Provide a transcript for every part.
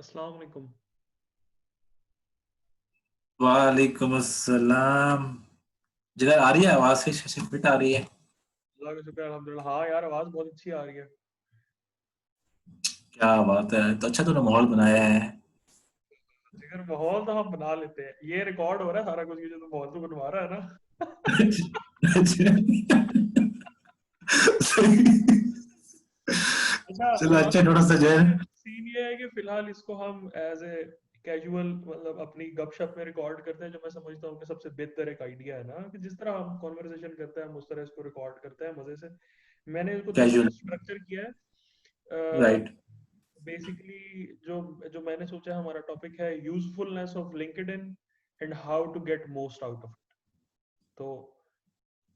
अस्सलाम वालेकुम। वालेकुम अस्सलाम। जिधर आ रही है आवाज से फिट आ रही है। अल्लाह का शुक्र है, अल्हम्दुलिल्लाह। हाँ यार, आवाज बहुत अच्छी आ रही है। क्या बात है, तो अच्छा तूने माहौल बनाया है। जिगर माहौल तो हम बना लेते हैं। ये रिकॉर्ड हो रहा है सारा कुछ, ये जो तू माहौल तो बनवा रहा है ना। अच्छा, चलो अच्छा थोड़ा सा जो है। सीन ये है कि फिलहाल इसको हम एज ए कैजुअल मतलब अपनी गपशप में रिकॉर्ड करते हैं, जो मैं समझता हूँ कि सबसे बेहतर एक आइडिया है ना, कि जिस तरह हम कॉन्वर्सेशन करते हैं हम उस तरह इसको रिकॉर्ड करते हैं मजे से। मैंने इसको थोड़ा कैजुअल। सा स्ट्रक्चर किया है। राइट। बेसिकली जो जो मैंने सोचा, हमारा टॉपिक है usefulness of LinkedIn and how to get most out of it. तो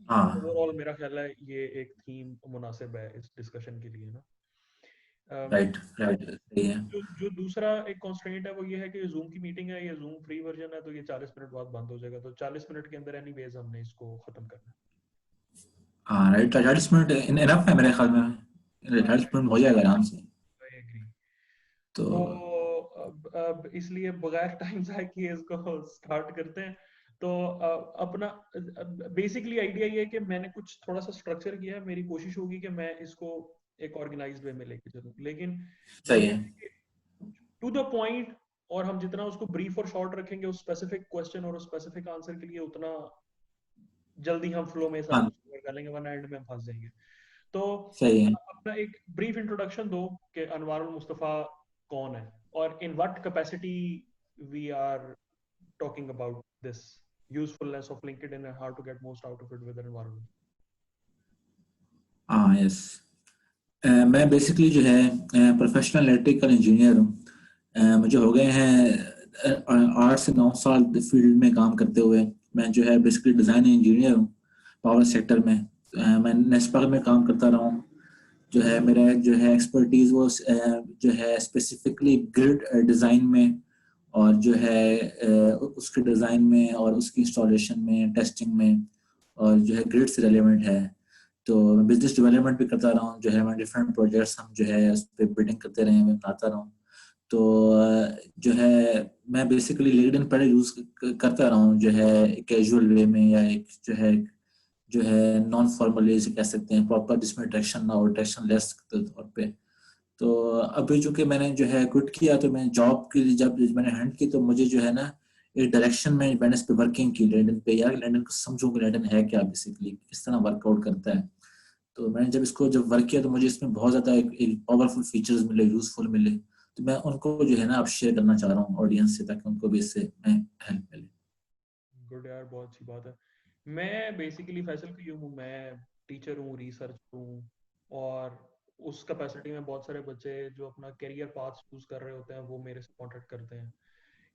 हाँ। ओवरऑल मेरा ख्याल है ये एक थीम मुनासिब है इस डिस्कशन के लिए ना। अम, राइट राइट सही है। जो जो दूसरा एक कॉन्स्ट्रेंट है वो ये है कि जूम की मीटिंग है, ये जूम फ्री वर्जन है, तो ये 40 मिनट बाद बंद हो जाएगा। तो 40 मिनट के अंदर एनीवेज हमने इसको खत्म करना हाँ राइट, 40 मिनट इनफ है मेरे ख्याल में। है। 40 मिनट हो जाएगा आराम से। I agree. तो तो अब इसलिए बगैर टाइम जाए किए इसको स्टार्ट करते हैं। तो अपना बेसिकली आइडिया ये है कि मैंने कुछ थोड़ा सा स्ट्रक्चर किया है। मेरी कोशिश होगी कि मैं इसको एक ऑर्गेनाइज्ड वे में लेके चलूं, लेकिन वो सही ये है। है कि टू द पॉइंट, और हम जितना उसको ब्रीफ और शॉर्ट रखेंगे उस स्पेसिफिक क्वेश्चन और उस स्पेसिफिक आंसर के लिए, उतना जल्दी हम फ्लो में सारा हाँ कुछ कवर कर लेंगे, वरना एंड में हम फंस जाएंगे। तो सही है। अपना एक ब्रीफ इंट्रोडक्शन दो कि अनवारुल मुस्तफा कौन है और in what capacity we are talking about this usefulness of LinkedIn and how to get most out of it with an environment. हाँ यस। मैं बेसिकली जो है प्रोफेशनल इलेक्ट्रिकल इंजीनियर हूँ। मुझे हो गए हैं 8 से 9 साल फील्ड में काम करते हुए। मैं जो है बेसिकली डिज़ाइन इंजीनियर हूँ पावर सेक्टर में। मैं नेस्पाक में काम करता रहा हूँ। जो है मेरा जो है एक्सपर्टीज़ वो जो है स्पेसिफिकली ग्रिड डिज़ाइन में, और जो है उसके डिज़ाइन में और उसकी इंस्टॉलेशन में, टेस्टिंग में, और जो है ग्रिड से रेलेवेंट है। तो मैं बिजनेस डेवलपमेंट भी करता रहा हूँ। जो है मैं डिफरेंट प्रोजेक्ट्स हम जो है उस पर बिल्डिंग करते रहे हैं, मैं बनाता रहा हूँ। तो जो है मैं बेसिकली लिंक्डइन पर यूज़ करता रहा हूँ, जो है कैजुअल वे में, या एक जो है नॉन फॉर्मल वे से कह सकते हैं, प्रॉपर जिसमें डायरेक्शन ना हो, डायरेक्शन लेस तौर पे। तो अभी चूंकि मैंने जो है क्विट किया, तो मैं जॉब के लिए जब मैंने हैंड की, तो मुझे जो है ना एक डायरेक्शन में मैंने इस पे वर्किंग की लिंक्डइन पे, यार लिंक्डइन को समझूं कि लिंक्डइन है क्या, बेसिकली किस तरह वर्कआउट करता है। तो मैंने जब इसको जब वर्क किया, तो मुझे इसमें बहुत ज्यादा एक पावरफुल फीचर्स मिले, यूजफुल मिले। तो मैं उनको जो है ना अब शेयर करना चाह रहा हूँ ऑडियंस से, ताकि उनको भी इससे हेल्प मिले। गुड यार, बहुत अच्छी बात है। मैं बेसिकली फैसल की हूँ, मैं टीचर हूँ, रिसर्चर हूँ, और उस कैपेसिटी में बहुत सारे बच्चे जो अपना करियर पाथ चूज कर रहे होते हैं वो मेरे से कांटेक्ट करते हैं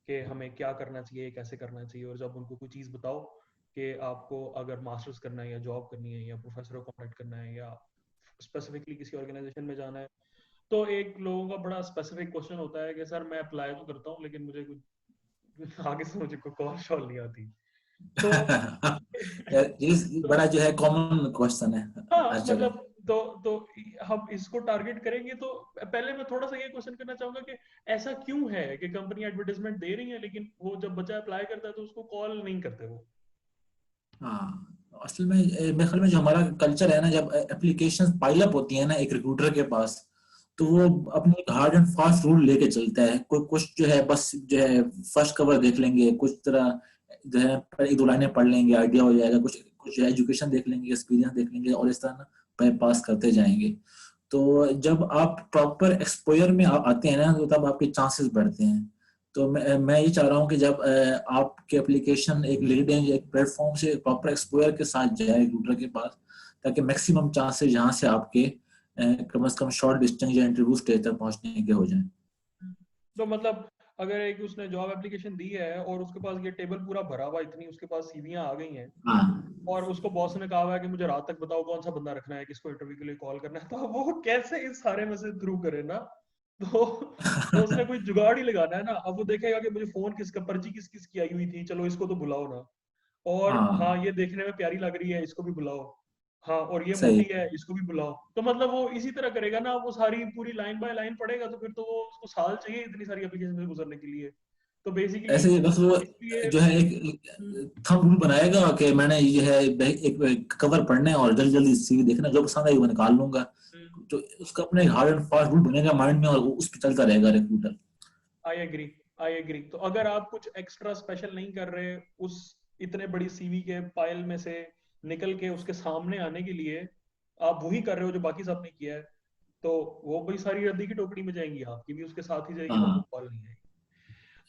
कि हमें क्या करना चाहिए, कैसे करना चाहिए। और जब उनको कोई चीज़ बताओ कि आपको अगर मास्टर्स करना है या जॉब करनी है या प्रोफेसर को कांटेक्ट करना है या स्पेसिफिकली किसी ऑर्गेनाइजेशन में जाना है, तो एक लोगों का बड़ा स्पेसिफिक क्वेश्चन होता है कि सर मैं अप्लाई तो करता हूँ लेकिन मुझे कुछ आगे से मुझे कोई कॉल शॉल नहीं आती। तो ये तो बड़ा जो है कॉमन क्वेश्चन है हर हाँ जगह। मतलब तो हम इसको टारगेट करेंगे। तो पहले मैं थोड़ा सा ये क्वेश्चन करना चाहूंगा कि ऐसा क्यों है कि कंपनी एडवर्टाइजमेंट दे रही है लेकिन वो जब बच्चा अप्लाई करता है तो उसको कॉल नहीं करते वो। हाँ, असल में मेरे ख्याल में जो हमारा कल्चर है ना, जब एप्लीकेशंस पाइल अप होती है ना एक रिक्रूटर के पास, तो वो अपनी हार्ड एंड फास्ट रूल लेके चलता है। कोई कुछ जो है बस जो है फर्स्ट कवर देख लेंगे, कुछ तरह जो है एक दो लाइनें पढ़ लेंगे, आइडिया हो जाएगा, कुछ कुछ एजुकेशन देख लेंगे, एक्सपीरियंस देख लेंगे, और इस तरह ना पास करते जाएंगे। तो जब आप प्रॉपर एक्सपोजर में आते हैं ना, तो तब आपके चांसेस बढ़ते हैं। तो मैं ये चाह रहा हूँ कि जब आपके एप्लीकेशन एक लिंक्डइन एक प्लेटफॉर्म से प्रॉपर एक्सपोजर के साथ जाए रिक्रूटर के पास, ताकि मैक्सिमम चांसेस यहाँ से आपके कम से कम शॉर्ट डिस्टेंस या इंटरव्यू स्टेज तक पहुंचने के हो जाए। तो मतलब अगर एक उसने जॉब एप्लीकेशन दी है और उसके पास ये टेबल पूरा भरा हुआ, इतनी उसके पास सीवियां आ गई हैं, हाँ और उसको बॉस ने कहा हुआ है कि मुझे रात तक बताओ कौन सा बंदा रखना है, किसको इंटरव्यू के लिए कॉल करना है, तो वो कैसे इस सारे में से थ्रू करे ना। तो उसने कोई जुगाड़ ही लगाना है ना। अब वो देखेगा कि मुझे फोन किसका, पर्ची किस किस की आई हुई थी, चलो इसको तो बुलाओ ना। और हाँ हाँ ये देखने में प्यारी लग रही है, इसको भी बुलाओ। हाँ और ये सही मोटी है इसको भी बुलाओ, तो मतलब वो इसी तरह करेगा ना, वो सारी पूरी लाइन बाय लाइन पढ़ेगा, तो फिर तो वो उसको साल चाहिए इतनी सारी एप्लीकेशन से गुजरने के लिए। तो बेसिकली ऐसे ही बस वो इसलिए जो है एक थंब रूल बनाएगा कि मैंने ये है एक कवर पढ़ना है और जल्दी जल्दी सीवी देखना, जो पसंद है वो निकाल लूंगा। तो उसका अपना एक हार्ड एंड फास्ट रूल बनेगा माइंड में और वो उस पर चलता रहेगा recruiter. I agree, I agree. तो अगर आप कुछ एक्स्ट्रा स्पेशल नहीं कर रहे उस इतने बड़ी सीवी के पाइल में से निकल के उसके सामने आने के लिए, आप वही कर रहे हो जो बाकी सबने किया है, तो वो भी सारी रद्दी की टोकरी में जाएंगी, आपकी भी उसके साथ ही जाएगी, पर वो हाँ कॉल नहीं आएगी।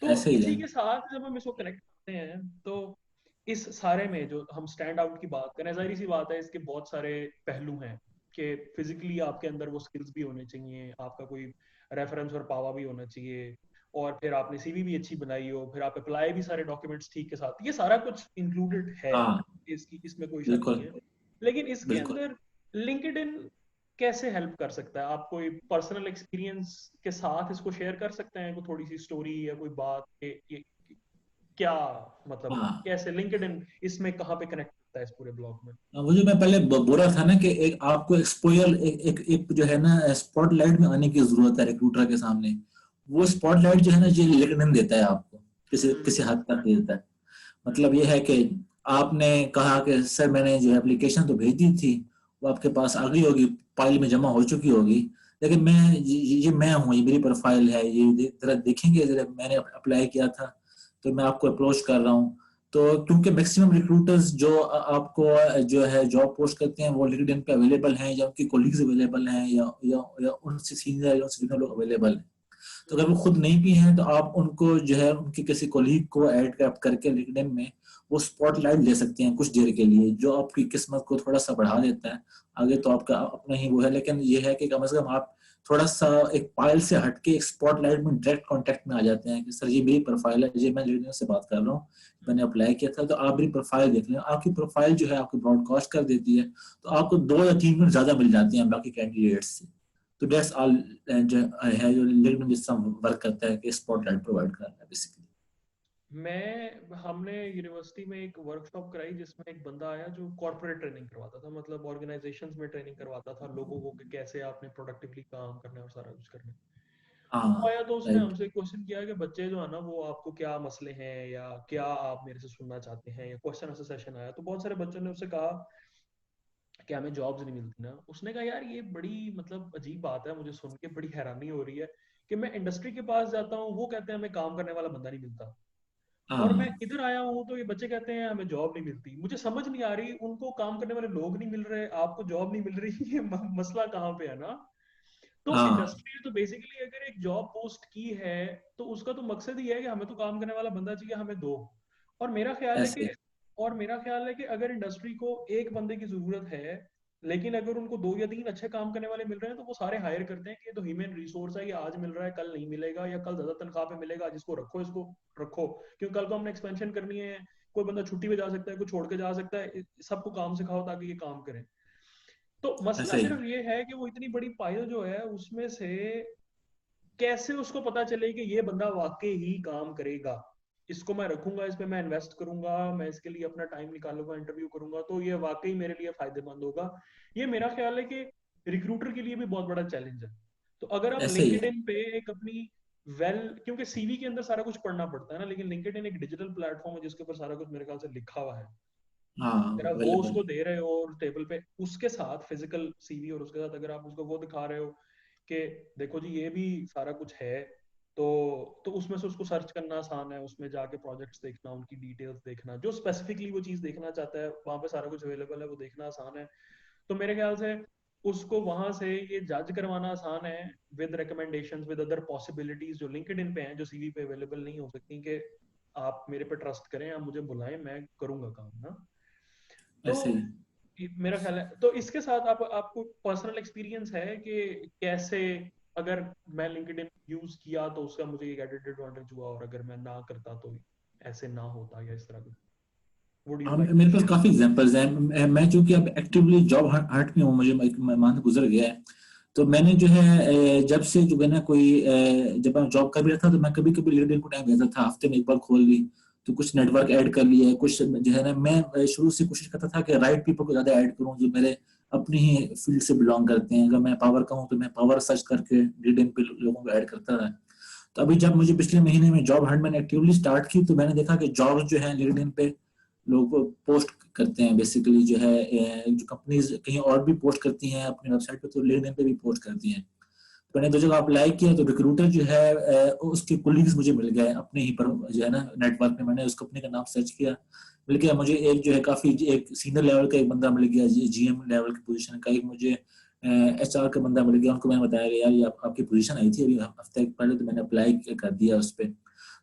तो ऐसे ही है। इसी के साथ जब हम इसको कनेक्ट करते हैं, तो इस सारे में जो हम स्टैंड आउट की बात करें, जाहिर सी बात है इसके बहुत सारे पहलू हैं कि फिजिकली आपके अंदर वो स्किल्स भी होने चाहिए, आपका कोई रेफरेंस और पावा भी होना चाहिए, और फिर आपने सीवी भी अच्छी बनाई हो, फिर आप अप्लाई भी सारे डॉक्यूमेंट्स ठीक के साथ, ये सारा कुछ इंक्लूडेड है, हाँ इसकी इसमें कोई शक नहीं बिल्कुल है। लेकिन इसके बिल्कुल। अंदर लिंक्डइन कैसे हेल्प कर सकता है? आप कोई पर्सनल एक्सपीरियंस के साथ इसको शेयर कर सकते हैं, कोई थोड़ी सी स्टोरी या कोई बात ये क्या, मतलब हाँ कैसे लिंक्डइन इसमें कहाँ पे कनेक्ट करता है इस पूरे ब्लॉग में? वो जो मैं पहले बोल रहा था ना कि एक आपको एक्सपोजर एक जो है ना स्पॉटलाइट में आने की जरूरत है रिक्रूटर के सामने। वो स्पॉटलाइट जो है ना ये लिंक्डइन देता है आपको, किसी हम्म किसी हद तक देता है। हम्म मतलब ये है कि आपने कहा कि सर मैंने जो एप्लीकेशन तो भेज दी थी, वो आपके पास आ गई होगी, फाइल में जमा हो चुकी होगी, लेकिन ये मैं हूँ, ये मेरी प्रोफाइल है, ये जरा देखेंगे, जरा मैंने अप्लाई किया था तो मैं आपको अप्रोच कर रहा हूँ। तो क्योंकि मैक्सिमम रिक्रूटर्स जो आपको जो है जॉब पोस्ट करते हैं वो लिंक्डइन पे अवेलेबल हैं, या उनके कोलीग्स अवेलेबल हैं, या उनसे सीनियर या सीनियर लोग अवेलेबल हैं। तो अगर वो खुद नहीं भी हैं तो आप उनको जो है उनके किसी कोलीग को ऐड करके लिंक्डइन में वो स्पॉटलाइट ले सकते हैं कुछ देर के लिए, जो आपकी किस्मत को थोड़ा सा बढ़ा देता है। आगे तो आपका अपना ही वो है, लेकिन ये है कि कम से कम आप थोड़ा सा एक पाइल से हटके एक स्पॉटलाइट में डायरेक्ट कांटेक्ट में आ जाते हैं कि सर ये मेरी प्रोफाइल है, ये मैं लिंक्डइन से बात कर रहा हूँ, मैंने अप्लाई किया था, तो आप मेरी प्रोफाइल देख लें। आपकी प्रोफाइल जो है आपको ब्रॉडकास्ट कर देती है, तो आपको 2 या 3 मिनट ज्यादा मिल जाते हैं बाकी कैंडिडेट्स से। तो दैट्स ऑल जो है जो लिंक्डइन जिस तरह वर्क करता है कि स्पॉटलाइट प्रोवाइड करना है बेसिकली। हमने यूनिवर्सिटी में एक वर्कशॉप कराई जिसमें एक बंदा आया जो कॉर्पोरेट ट्रेनिंग करवाता था, मतलब ऑर्गेनाइजेशंस में ट्रेनिंग करवाता था लोगों को कि कैसे आपने प्रोडक्टिवली काम करना है और सारा कुछ करना है। वो हाँ आया तो उसने राइट। हमसे क्वेश्चन किया कि बच्चे जो है ना, वो आपको क्या मसले हैं या क्या आप मेरे से सुनना चाहते हैं, या क्वेश्चन आंसर सेशन आया, तो बहुत सारे बच्चों ने उससे कहा कि हमें जॉब्स नहीं मिलती ना। उसने कहा यार ये बड़ी मतलब अजीब बात है, मुझे सुन के बड़ी हैरानी हो रही है कि मैं इंडस्ट्री के पास जाता हूँ, वो कहते हैं हमें काम करने वाला बंदा नहीं मिलता, और मैं हाँ इधर आया हूँ तो ये बच्चे कहते हैं हमें जॉब नहीं मिलती। मुझे समझ नहीं आ रही, उनको काम करने वाले लोग नहीं मिल रहे, आपको जॉब नहीं मिल रही, ये मसला कहाँ पे है ना। तो हाँ इंडस्ट्री तो बेसिकली अगर एक जॉब पोस्ट की है, तो उसका तो मकसद ही है कि हमें तो काम करने वाला बंदा चाहिए, हमें दो। और मेरा ख्याल है ऐसे कि ही। और मेरा ख्याल है कि अगर इंडस्ट्री को एक बंदे की जरूरत है, लेकिन अगर उनको 2 या 3 अच्छे काम करने वाले मिल रहे हैं, तो वो सारे हायर करते हैं कि ये तो ह्यूमन रिसोर्स है, ये आज मिल रहा है कल नहीं मिलेगा, या कल ज्यादा तनख्वाह पे मिलेगा, जिसको रखो इसको रखो, क्योंकि कल को हमने एक्सपेंशन करनी है, कोई बंदा छुट्टी पे जा सकता है, कोई छोड़ के जा सकता है, सबको काम सिखाओ ताकि ये काम करें। तो मसला ऐसे ही। सिर्फ ये है कि वो इतनी बड़ी पाइल जो है उसमें से कैसे उसको पता चले कि ये बंदा वाकई ही काम करेगा, इसको मैं रखूंगा, इस पे मैं इन्वेस्ट करूंगा, मैं इसके लिए अपना टाइम निकालूंगा, इंटरव्यू करूंगा, तो ये वाकई मेरे लिए फायदेमंद होगा। ये मेरा ख्याल है कि रिक्रूटर के लिए भी बहुत बड़ा चैलेंज है। तो अगर आप ऐसे ही है। लिंक्डइन पे एक अपनी क्योंकि सीवी के अंदर सारा कुछ पढ़ना पड़ता है ना, लेकिन लिंक्डइन एक डिजिटल प्लेटफॉर्म है जिसके ऊपर सारा कुछ मेरे ख्याल से लिखा हुआ है। हाँ अगर आप वो अवेलेबल। उसको दे रहे हो और टेबल पे उसके साथ फिजिकल सीवी, और उसके साथ अगर आप उसको वो दिखा रहे हो कि देखो जी ये भी सारा कुछ है, तो उसमें से उसको सर्च करना आसान है, उसमें जाके प्रोजेक्ट्स देखना, उनकी डिटेल्स देखना, जो स्पेसिफिकली वो चीज देखना चाहता है वहां पे सारा कुछ अवेलेबल है, वो देखना आसान है। तो मेरे ख्याल से उसको वहां से ये जज करवाना आसान है, with recommendations, with other possibilities जो लिंक्डइन पे हैं, जो सीवी पे अवेलेबल नहीं हो सकती, कि आप मेरे पे ट्रस्ट करें, आप मुझे बुलाएं, मैं करूंगा काम ना। तो ऐसे ही। मेरा ख्याल है, तो इसके साथ आपको पर्सनल एक्सपीरियंस है कि कैसे अगर मैं लिंक्डइन यूज किया तो उसका मुझे एक एडेड एडवांटेज हुआ, और अगर मैं ना करता तो ऐसे ना होता, या इस तरह का? वुड यू हम लाइक टू मेरे पास शेयर? काफी एग्जांपल्स हैं। मैं चूंकि अब एक्टिवली जॉब हट में हूँ, मुझे एक मंथ गुजर गया है। तो मैंने जो है जब से जो है ना कोई जब मैं जॉब कर भी रहा था तो मैं कभी कभी लिंक्डइन को टाइम देता था, हफ्ते में एक बार खोल ली, तो कुछ नेटवर्क ऐड कर लिए, कुछ जो है ना, मैं शुरू से कोशिश करता था कि राइट पीपल को ज्यादा ऐड करूं जो मेरे अपनी ही फील्ड से बिलोंग करते हैं। अगर मैं पावर का हूं तो मैं पावर सर्च करके लिंक्डइन पे लोगों को ऐड करता रहा। तो अभी जब मुझे पिछले महीने में जॉब हंट मैंने एक्टिवली स्टार्ट की, तो मैंने देखा कि जॉब्स जो है लिंक्डइन पे लोग पोस्ट करते हैं बेसिकली जो है, जो कंपनीज कहीं और भी पोस्ट करती हैं अपनी वेबसाइट पे, तो लिंक्डइन पे भी पोस्ट करती हैं। तो मैंने दो जगह अप्लाई किया, तो रिक्रूटर जो है उसके कोलीग्स मुझे मिल गए अपने ही पर जो है ना नेटवर्क में। मैंने उस कंपनी का नाम सर्च किया, मिल गया मुझे। एक जो है काफी एक सीनियर लेवल का एक बंदा मिल गया, जीएम लेवल की पोजीशन का। एक मुझे एचआर का बंदा मिल गया। उनको मैंने बताया कि यार ये आपकी पोजीशन आई थी अभी हफ्ते पहले, तो मैंने अप्लाई कर दिया उस पर।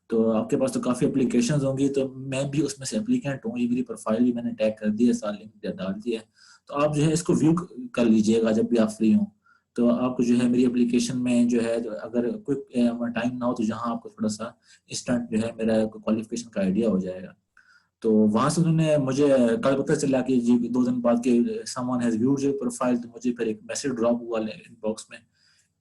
तो आपके पास तो काफी एप्लीकेशन होंगी, तो मैं भी उसमें से एप्लीकेंट हूँ, ये मेरी प्रोफाइल भी मैंने टैग कर दी है, साल लिंक डाल दिया है। तो आप जो है इसको व्यू कर लीजिएगा जब भी आप फ्री हो। तो आपको जो है मेरी एप्लीकेशन में जो है, अगर क्विक टाइम ना हो तो जहाँ आपको थोड़ा सा इंस्टेंट जो है मेरा क्वालिफिकेशन का आइडिया हो जाएगा। तो वहां से उन्होंने मुझे कल पता चला कि जी 2 दिन बाद के someone has viewed your profile. तो मुझे फिर एक मैसेज ड्रॉप हुआ इनबॉक्स में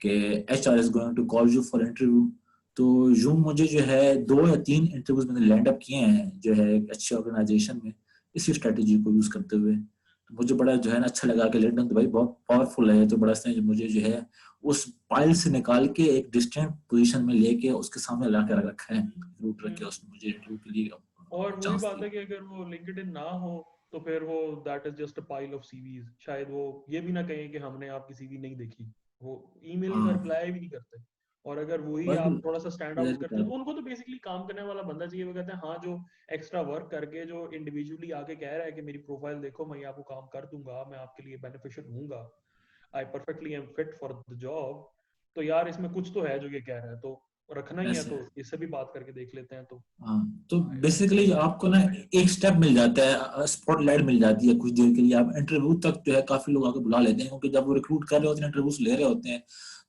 कि HR is going to call you for interview. तो यूं मुझे जो है 2 या 3 इंटरव्यूज मैंने लैंड अप किए हैं जो है एक अच्छी ऑर्गेनाइजेशन में, इसी स्ट्रेटेजी को यूज करते हुए। तो मुझे बड़ा जो है ना अच्छा लगा कि लिंक्डइन तो भाई बहुत पावरफुल है। तो बड़ा सही मुझे जो है उस पाइल से निकाल के एक डिस्टेंट पोजीशन में लेके उसके सामने ला के रखा है रिक्रूटर के, उसने मुझे इंटरव्यू के लिए और वही चांस बात दिया। है कि अगर वो लिंक्डइन ना हो तो फिर वो that is just a pile of CVs. शायद वो ये भी ना कहें कि हमने आपकी सीवी नहीं देखी, वो ईमेल का हाँ, रिप्लाई भी नहीं करते। और अगर वही बस आप थोड़ा सा स्टैंड आउट वैसे करते हैं तो उनको तो बेसिकली काम करने वाला बंदा चाहिए। वो कहते हैं हाँ, जो एक्स्ट्रा वर्क करके जो इंडिविजुअली आके कह रहा है कि मेरी प्रोफाइल देखो, मैं आपको काम कर दूंगा, मैं आपके लिए बेनिफिशियल हूंगा, I perfectly am fit for the job, तो यार इसमें कुछ तो है जो ये कह रहा है, तो रखना ही है, ऐसे तो इससे भी बात करके देख लेते हैं। तो हाँ, तो आई बेसिकली थिंक आपको ना एक स्टेप मिल जाता है, स्पॉटलाइट मिल जाती है कुछ देर के लिए। आप इंटरव्यू तक जो है काफी लोग आके बुला लेते हैं, क्योंकि जब वो रिक्रूट कर रहे होते हैं, इंटरव्यूज ले रहे होते हैं,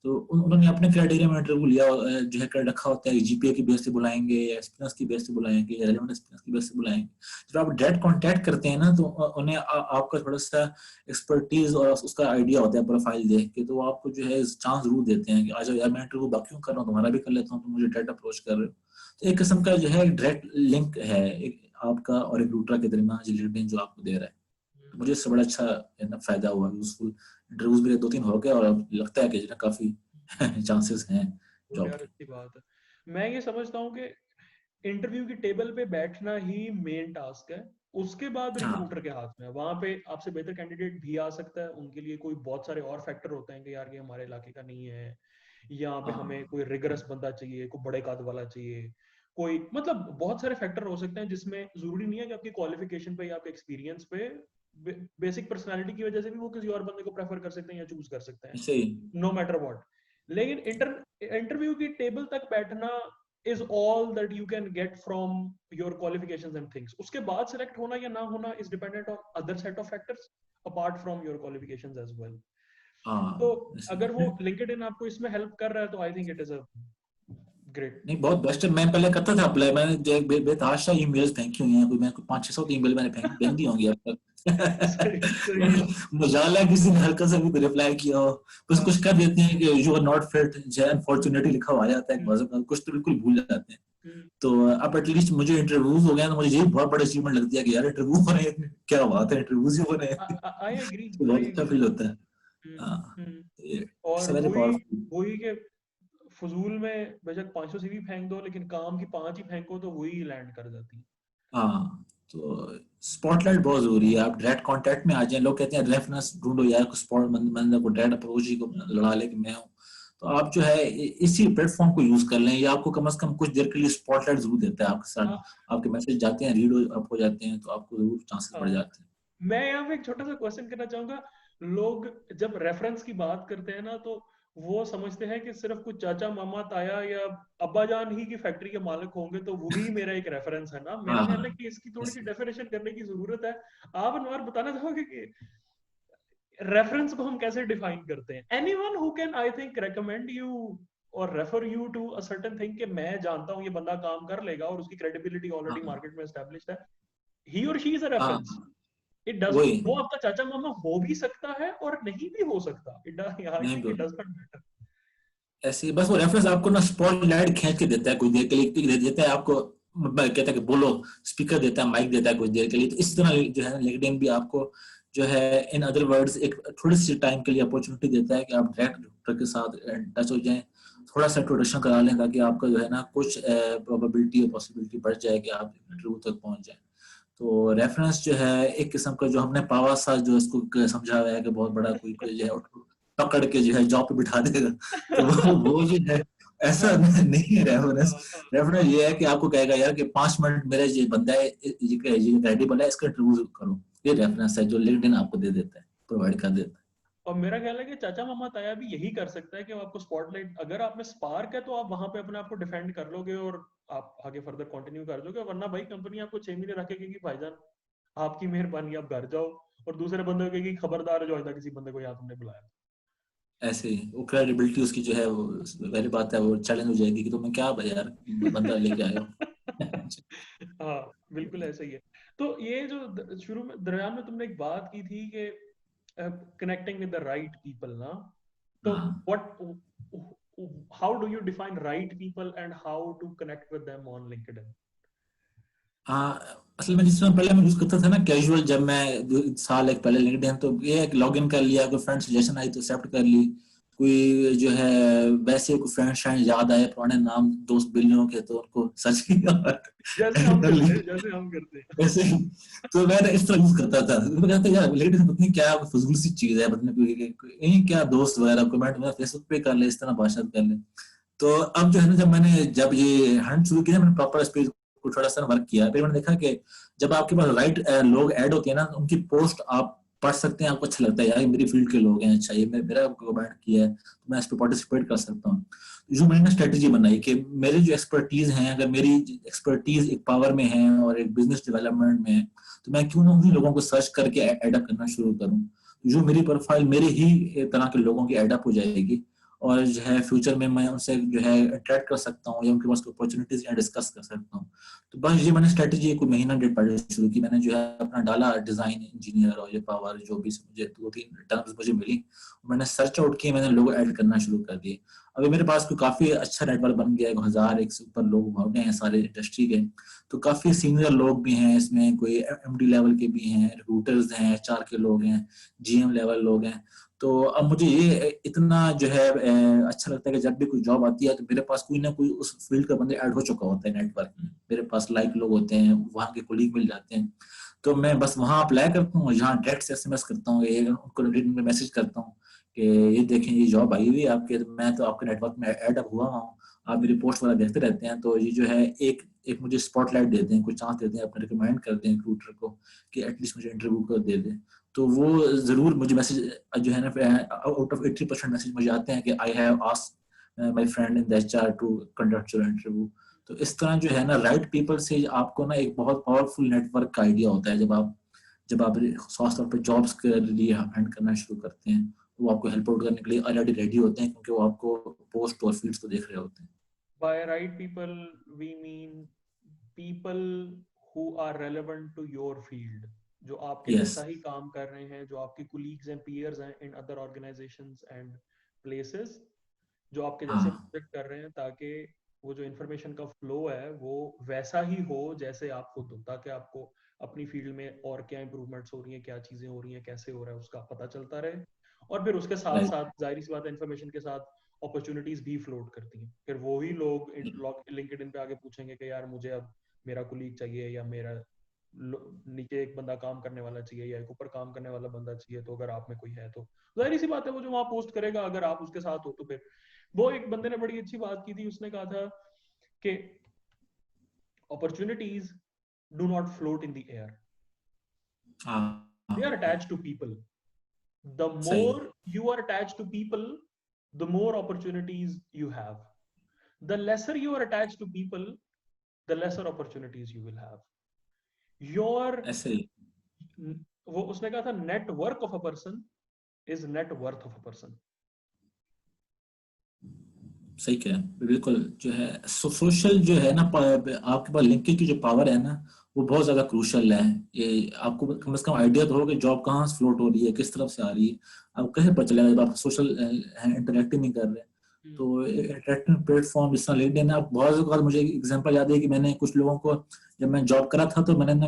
तो उन्होंने अपने क्राइटेरिया में इंटरव्यू लिया जो है कर रखा होता है। जीपीए की बेस से बुलाएंगे या एक्सपीरियंस की बेस से बुलाएंगे या रेलेवेंट एक्सपीरियंस की बेस से बुलाएंगे। जब आप डायरेक्ट कांटेक्ट करते हैं ना, तो उन्हें आपका थोड़ा सा एक्सपर्टीज और उसका आइडिया होता है प्रोफाइल देख के, तो वो आपको जो है चांस जरूर देते हैं कि आ जाओ यार, मैं इंटरव्यू बाकियों कर रहा हूँ, तुम्हारा भी कर लेता हूँ, तुम मुझे डायरेक्ट अप्रोच कर रहे हो। तो एक किस्म का जो है डायरेक्ट लिंक है एक आपका और रिक्रूटर के दरमियान, जो लिंक्डइन जो आपको दे रहा है। तो मुझे इससे बड़ा अच्छा है ना फायदा हुआ, यूजफुल। इंटरव्यूज मेरे 2-3 हो गए और अब लगता है कि जो है काफी चांसेस हैं गुड जॉब यार, के। अच्छी बात है। मैं ये समझता हूँ कि इंटरव्यू की टेबल पे बैठना ही मेन टास्क है। उसके बाद हाँ, रिक्रूटर के हाथ में है, वहां पे आपसे बेहतर कैंडिडेट भी आ सकता है, उनके लिए कोई बहुत सारे और फैक्टर होते हैं कि यार ये हमारे इलाके का नहीं है, यहाँ पे हमें हाँ, कोई रिगरस बंदा चाहिए, कोई बड़े कद वाला चाहिए, कोई मतलब बहुत सारे फैक्टर हो सकते हैं, जिसमें जरूरी नहीं है कि आपकी क्वालिफिकेशन पे या आपके एक्सपीरियंस पे, बेसिक पर्सनालिटी की वजह से भी वो किसी और बंदे को प्रेफर कर सकते हैं या चूज कर सकते हैं, ऐसे ही। No matter what. लेकिन इंटरव्यू की टेबल तक बैठना is all that you can get from your qualifications and things. उसके बाद सिलेक्ट होना या ना होना is dependent on other set of factors apart from your qualifications as well. तो हाँ, ऐसे अगर वो लिंक्डइन आपको इसमें हेल्प कर रहा है तो I think it is a great. नहीं, बहुत बेस्ट है। मैं पहले करता था अप्लाई, मैंने जो बेतहाशा ईमेल्स फेंकी हुई हैं, कोई मैं 500-600 ईमेल मैंने फेंक दी होंगी अब तक। सही सही है। मजाल है किसी ने हल्का सा भी रिप्लाई किया हो। बस हाँ, कुछ कर देते हैं कि यू आर नॉट फिट, जो अनफॉर्चुनेटली लिखा हुआ आ जाता है, हम्म, कुछ तो बिल्कुल भूल जाते हैं। हम्म, तो अब एटलीस्ट मुझे इंटरव्यूज हो गए, तो मुझे यही बहुत बड़ा अचीवमेंट लगती है कि यार इंटरव्यू हो रहे हैं, क्या बात है, इंटरव्यूज ही हो रहे हैं। आई एग्री, तो बहुत आई अच्छा एग्री। फील होता है। हाँ, और इट्स वेरी वही पावरफुल। वही के फजूल में बेशक 500 सीवी फेंक दो, लेकिन काम की 5 ही फेंको तो वही लैंड कर जाती है। हाँ, तो स्पॉटलाइट बहुत जरूरी है। आप डायरेक्ट कांटेक्ट में आ जाए, लोग कहते हैं रेफरेंस ढूंढो यार, को स्पॉट बंदे को डायरेक्ट अप्रोच ही को लड़ा ले कि मैं हूँ। तो आप जो है इसी प्लेटफॉर्म को यूज कर लें, या आपको कम से कम कुछ देर के लिए स्पॉटलाइट जरूर देता है आपके साथ। हाँ, आपके मैसेज जाते हैं, रीड अप हो जाते हैं, तो आपको जरूर चांसेस बढ़ हाँ। जाते हैं। मैं यहाँ पे एक छोटा सा क्वेश्चन करना चाहूंगा। लोग जब रेफरेंस की बात करते हैं ना, तो वो समझते हैं कि सिर्फ कुछ चाचा मामा ताया या अब्बा जान ही की फैक्ट्री के मालिक होंगे तो वही मेरा एक रेफरेंस है ना। मेरा हाँ, ख्याल है हाँ, कि इसकी थोड़ी सी ऐसे। डेफिनेशन करने की जरूरत है। आप अनवर बताना चाहोगे कि रेफरेंस को हम कैसे डिफाइन करते हैं? Anyone who can I think recommend you और refer you to a certain thing कि मैं जानता हूं ये बंदा काम कर लेगा और उसकी क्रेडिबिलिटी ऑलरेडी हाँ, मार्केट में एस्टेब्लिश्ड है, ही और शी इज अ हाँ, रेफरेंस। इट डज, वही। वो आपका चाचा मामा हो भी सकता है और नहीं भी हो सकता, इट आई नहीं थिंक इट बोल, डज नॉट मैटर। ऐसे ही बस वो रेफरेंस आपको ना स्पॉटलाइट खींच के देता है, कुछ देर के लिए देता है आपको। कहता है कि बोलो, स्पीकर देता है, माइक देता है कुछ देर के लिए। तो इस तरह जो है लिंक्डइन भी आपको जो है इन अदर वर्ड्स एक थोड़ी सी टाइम के लिए अपॉर्चुनिटी देता है कि आप डायरेक्ट रिक्रूटर के साथ टच हो जाएं, थोड़ा सा इंट्रोडक्शन करा लें, ताकि आपका जो है ना कुछ प्रोबेबिलिटी और पॉसिबिलिटी बढ़ जाए कि आप इंटरव्यू तक पहुंच जाएं। तो रेफरेंस जो है एक किस्म का, जो हमने पावा सा जो इसको समझा हुआ है कि बहुत बड़ा कोई जो है पकड़ के जो है जॉब पे बिठा देगा, तो वो जो है ऐसा हाँ नहीं है रेफरेंस। हाँ हाँ रेफरेंस ये है कि आपको कहेगा यार कि 5 मिनट मेरा ये बंदा है, ये क्रेडिबल है, इसका इंटरव्यू करो। ये रेफरेंस है जो लिंक्डइन आपको दे देता है, प्रोवाइड कर देता है। और मेरा ख्याल है कि चाचा मामा ताया भी यही कर सकता है कि वो आपको स्पॉटलाइट, अगर आप में स्पार्क है तो आप वहां पे अपने आप को डिफेंड कर लोगे और आप आगे फर्दर कंटिन्यू कर दोगे, वरना भाई कंपनी आपको 6 महीने रखेगी कि भाईजान आपकी मेहरबानी, आप घर जाओ, और दूसरे बंदे को कहेगी खबरदार जो आइंदा किसी बंदे को यहाँ तुमने बुलाया। ऐसे ही वो क्रेडिबिलिटी उसकी जो है वो, पहली बात है वो चैलेंज हो जाएगी कि तुम्हें क्या यार बंदा लेके आए हो। हाँ बिल्कुल ऐसा ही है। तो ये जो शुरू में दरमियान में तुमने एक बात की थी कि connecting with the right people ना, तो हाँ what, how do you define right people and how to connect with them on LinkedIn? हाँ, असल में जिस समय पहले मैं यूज करता था ना कैजुअल, जब मैं 2 साल एक पहले लिंक्डइन, तो ये एक लॉग इन कर लिया, कोई फ्रेंड सजेशन आई तो एक्सेप्ट कर ली, कोई जो है वैसे कोई फ्रेंड शायद याद आए पुराने नाम दोस्त बिल्लियों के, तो उनको सर्च किया और जैसे ऐड हम कर करते लिया हैं, जैसे हम करते हैं। वैसे ही। तो मैंने इस तरह यूज करता था। तो मैं कहता यार लिंक्डइन पता नहीं क्या फजूल सी चीज है, पता नहीं क्या दोस्त वगैरह कमेंट में फेसबुक पे कर ले, इस तरह बातचीत कर ले। तो अब जो है ना, जब ये हंट शुरू किया, मैंने प्रॉपर इस पे को थोड़ा सा वर्क किया, फिर मैंने देखा कि जब आपके पास राइट लोग ऐड होते हैं ना, उनकी पोस्ट आप पढ़ सकते हैं, आपको अच्छा लगता है यार मेरी फील्ड के लोग हैं, अच्छा ये मेरा कमेंट किया है तो मैं इस पर पार्टिसिपेट कर सकता हूँ। जो मैंने स्ट्रेटेजी बनाई कि मेरे जो एक्सपर्टीज हैं, अगर मेरी एक्सपर्टीज एक पावर में है और एक बिजनेस डेवलपमेंट में है, तो मैं क्यों ना उन्हीं लोगों को सर्च करके एडअप करना शुरू करूँ। जो मेरी प्रोफाइल मेरे ही तरह के लोगों की एडअप हो जाएगी, और जो है फ्यूचर में मैं उनसे जो है इंटरेक्ट कर सकता हूँ या उनके पास अपॉर्चुनिटीज या डिस्कस कर सकता हूँ। तो बस ये मैंने स्ट्रेटेजी कोई महीना डेढ़ पहले शुरू की। मैंने जो है अपना डाला डिजाइन इंजीनियर और ये पावर, जो भी मुझे 2-3 टर्म्स मुझे मिली, मैंने सर्च आउट किए, मैंने लोग ऐड करना शुरू कर दिए। अभी मेरे पास कोई काफी अच्छा नेटवर्क बन गया है, 1000 से ऊपर लोग हो गए हैं सारे इंडस्ट्री के। तो काफी सीनियर लोग भी हैं इसमें, कोई एमडी लेवल के भी हैं, रिक्रूटर्स हैं, एचआर के लोग हैं, जीएम लेवल लोग हैं। तो अब मुझे ये इतना जो है अच्छा लगता है कि जब भी कोई जॉब आती है तो मेरे पास कोई ना कोई उस फील्ड का बंदे ऐड हो चुका होता है नेटवर्क में, मेरे पास लाइक लोग होते हैं, वहाँ के कोलीग मिल जाते हैं। तो मैं बस वहाँ अप्लाई करता हूँ, यहाँ डायरेक्ट से एसएमएस करता हूँ, उनको लिंक्डइन में मैसेज करता हूँ कि ये देखें ये जॉब आई हुई है आपके, तो मैं तो आपके नेटवर्क में ऐड अप हुआ हूँ, आप मेरी पोस्ट वगैरह देखते रहते हैं, तो ये जो है एक एक मुझे स्पॉटलाइट देते हैं, कुछ चांस देते हैं, अपने रिकमेंड करते हैं रिक्रूटर को कि एटलीस्ट मुझे इंटरव्यू कर दे दे। तो वो जरूर मुझे मैसेज जो है ना, आउट ऑफ 80% मैसेज मुझे आते हैं कि I have asked my friend in the HR to conduct your interview. तो इस तरह जो है ना राइट पीपल से आपको ना एक बहुत पावरफुल नेटवर्क का आइडिया होता है। जब आप खासतौर पर जॉब्स के लिए हंट करना शुरू करते हैं, वो आपको हेल्प आउट करने के लिए ऑलरेडी रेडी होते हैं, क्योंकि वो आपको पोस्ट और फील्ड्स को देख रहे होते हैं। By right people we mean people who are relevant to your field, जो आपके यस। जैसा ही काम कर रहे हैं, जो आपके colleagues and peers हैं in other organizations and places, जो आपके जैसे हाँ प्रोजेक्ट कर रहे हैं, ताकि वो जो इन्फॉर्मेशन का फ्लो है वो वैसा ही हो जैसे आप खुद हो, ताकि आपको अपनी फील्ड में और क्या इंप्रूवमेंट्स हो रही हैं, क्या चीजें हो रही हैं, कैसे हो रहा है उसका पता चलता रहे। और फिर उसके साथ राइट। साथ जाहिर सी बात है इन्फॉर्मेशन के साथ अपॉर्चुनिटीज भी फ्लोट करती हैं। फिर वही लोग लिंक्डइन पे आगे पूछेंगे कि यार मुझे अब मेरा कुलीग चाहिए, या मेरा नीचे एक बंदा काम करने वाला चाहिए, या एक ऊपर काम करने वाला बंदा चाहिए, तो अगर आप में कोई है तो जाहिर सी बात है वो जो वहां पोस्ट करेगा अगर आप उसके साथ हो तो फिर। वो एक बंदे ने बड़ी अच्छी बात की थी, उसने कहा था कि opportunities do not float in the air, हाँ they are हाँ, attached to people. The सही। more you are attached to people, the more opportunities you have. The lesser you are attached to people, the lesser opportunities you will have. Your ऐसे ही वो उसने कहा था net worth of a person is net worth of a person. सही कह, बिल्कुल जो है सोशल जो है ना, आपके पास लिंकेज की जो पावर है ना, वो बहुत ज्यादा क्रूशल है। ये आपको कम से कम आइडिया तो हो कि जॉब कहाँ से फ्लोट हो रही है, किस तरफ से आ रही है, आपको कैसे पता चलेगा जब आप सोशल इंटरेक्टिव नहीं कर रहे। तो इंटरेक्टिव प्लेटफॉर्म जिस तरह लिंक्डइन है, बहुत बार मुझे एग्जांपल याद है कि मैंने कुछ लोगों को, जब मैं जॉब करा था तो मैंने ना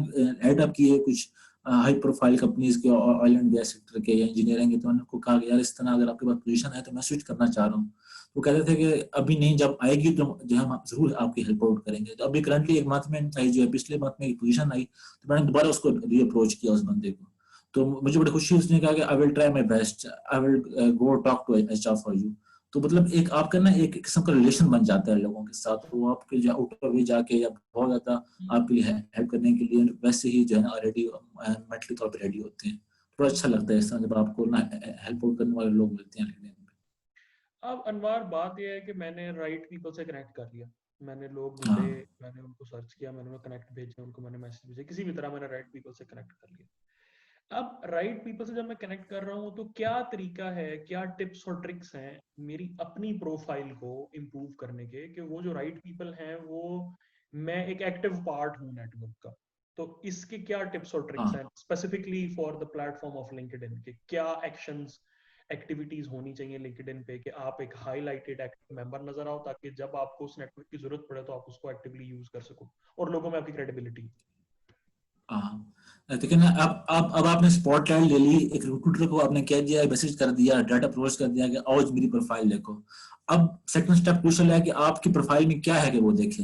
एड अप किए कुछ हाई प्रोफाइल कंपनीज के, ऑयल एंड गैस सेक्टर के या इंजीनियरिंग के, तो मैंने उनको कहा कि यार इस तरह अगर आपके पास पोजीशन है तो मैं स्विच करना चाह रहा हूँ। वो कहते थे कि अभी नहीं, जब आएगी तो जो हम जरूर आपकी हेल्प आउट करेंगे। तो अभी करंटली एक मंथ में आई, जो है पिछले मंथ में एक पोजीशन आई, तो मैंने दोबारा उसको रीअप्रोच किया उस बंदे को। तो मुझे बड़ी खुशी, उसने कहा कि I will try my best, I will go talk to HR for you. तो मतलब एक आपका ना एक किस्म का रिलेशन बन जाता है लोगों के साथ, तो वो आपके जो आउट ऑफ वे जाके या बहुत ज्यादा आपके लिए हेल्प करने के लिए वैसे ही जो है ना ऑलरेडी मेंटली तौर पर रेडी होते हैं। थोड़ा अच्छा लगता है इस तरह जब आपको ना हेल्प आउट करने वाले लोग मिलते हैं LinkedIn पे। अब अनवार बात यह है कि मैंने राइट पीपल से कनेक्ट कर लिया। मैंने लोग ढूंढे, हाँ मैंने उनको सर्च किया, मैंने उनको कनेक्ट भेजे, उनको मैंने मैसेज भेजे, किसी भी तरह मैंने राइट पीपल से कनेक्ट कर लिया। अब राइट पीपल से जब मैं कनेक्ट कर रहा हूँ तो क्या तरीका है, क्या टिप्स और ट्रिक्स हैं मेरी अपनी प्रोफाइल को इम्प्रूव करने के, कि वो जो राइट पीपल हैं वो, मैं एक एक्टिव पार्ट हूँ नेटवर्क का। तो इसके क्या टिप्स और ट्रिक्स हाँ हैं specifically for the platform of LinkedIn, के क्या एक्शंस एक्टिविटीज होनी चाहिए लिंक्डइन पे कि आप एक हाईलाइटेड एक्टिव मेंबर नजर आओ, ताकि जब आपको उस नेटवर्क की जरूरत पड़े तो आप उसको एक्टिवली यूज कर सको और लोगों में आपकी क्रेडिबिलिटी। हाँ। लेकिन अब आपने स्पॉटलाइट ले ली, एक रिक्रूटर को आपने कह दिया, मैसेज कर दिया, डाटा अप्रोच कर दिया कि आओ मेरी प्रोफाइल देखो। अब सेकंड स्टेप क्रूशियल है कि आपकी प्रोफाइल में क्या है कि वो देखें।